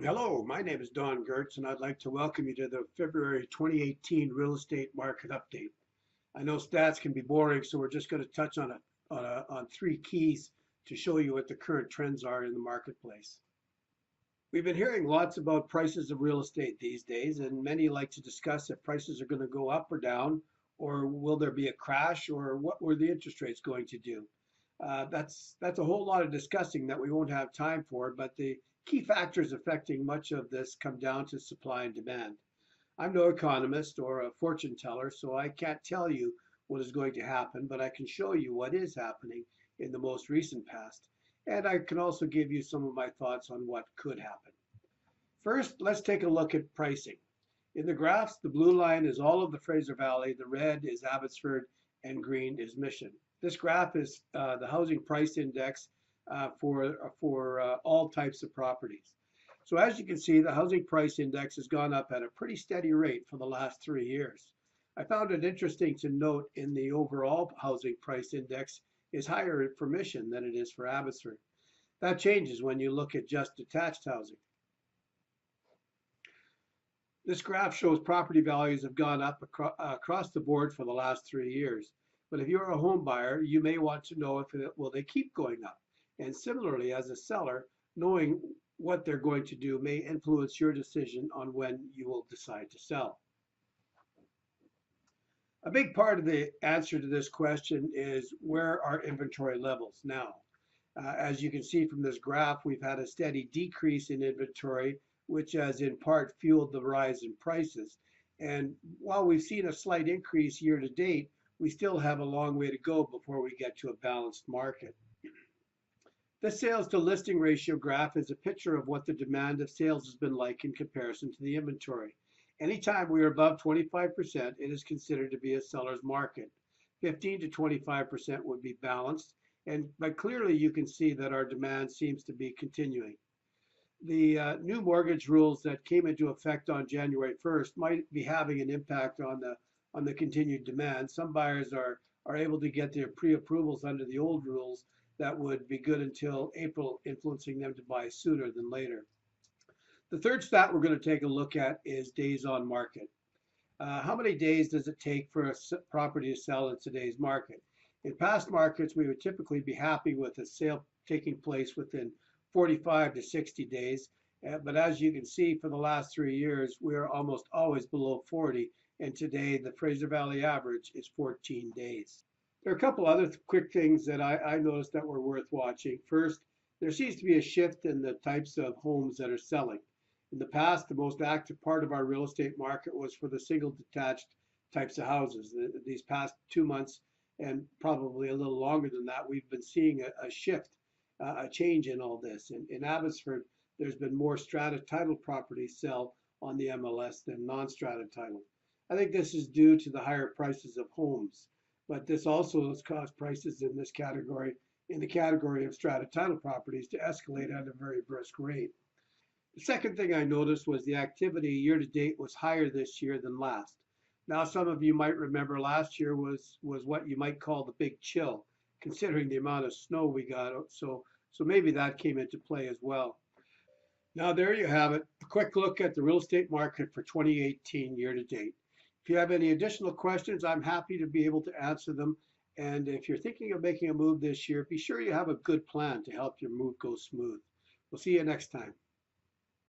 Hello, my name is Don Gertz, and I'd like to welcome you to the February 2018 real estate market update. I know stats can be boring, so we're just going to touch on three keys to show you what the current trends are in the marketplace. We've been hearing lots about prices of real estate these days, and many like to discuss if prices are going to go up or down, or will there be a crash, or what were the interest rates going to do? That's a whole lot of discussing that we won't have time for, but the key factors affecting much of this come down to supply and demand. I'm no economist or a fortune teller, so I can't tell you what is going to happen, but I can show you what is happening in the most recent past. And I can also give you some of my thoughts on what could happen. First, let's take a look at pricing. In the graphs, the blue line is all of the Fraser Valley, the red is Abbotsford, and green is Mission. This graph is the housing price index for all types of properties. So as you can see, the housing price index has gone up at a pretty steady rate for the last 3 years. I found it interesting to note in the overall housing price index is higher for Mission than it is for Abbotsford. That changes when you look at just detached housing. This graph shows property values have gone up across the board for the last 3 years. But if you're a home buyer, you may want to know if will they keep going up. And similarly, as a seller, knowing what they're going to do may influence your decision on when you will decide to sell. A big part of the answer to this question is where are inventory levels now? As you can see from this graph, we've had a steady decrease in inventory, which has in part fueled the rise in prices. And while we've seen a slight increase year to date, we still have a long way to go before we get to a balanced market. The sales to listing ratio graph is a picture of what the demand of sales has been like in comparison to the inventory. Anytime we are above 25%, it is considered to be a seller's market. 15 to 25% would be balanced, but clearly you can see that our demand seems to be continuing. The new mortgage rules that came into effect on January 1st might be having an impact on the continued demand. Some buyers are able to get their pre-approvals under the old rules that would be good until April, influencing them to buy sooner than later. The third stat we're going to take a look at is days on market. How many days does it take for a property to sell in today's market? In past markets, we would typically be happy with a sale taking place within 45 to 60 days. But as you can see, for the last 3 years, we're almost always below 40. And today, the Fraser Valley average is 14 days. There are a couple other quick things that I noticed that were worth watching. First, there seems to be a shift in the types of homes that are selling. In the past, the most active part of our real estate market was for the single detached types of houses. These past 2 months, and probably a little longer than that, we've been seeing a shift, a change in all this. In Abbotsford, there's been more strata title properties sell on the MLS than non-strata title. I think this is due to the higher prices of homes, but this also has caused prices in this category, in the category of strata title properties, to escalate at a very brisk rate. The second thing I noticed was the activity year to date was higher this year than last. Now, some of you might remember last year was what you might call the big chill, considering the amount of snow we got. So maybe that came into play as well. Now, there you have it, a quick look at the real estate market for 2018 year to date. If you have any additional questions, I'm happy to be able to answer them. And if you're thinking of making a move this year, be sure you have a good plan to help your move go smooth. We'll see you next time.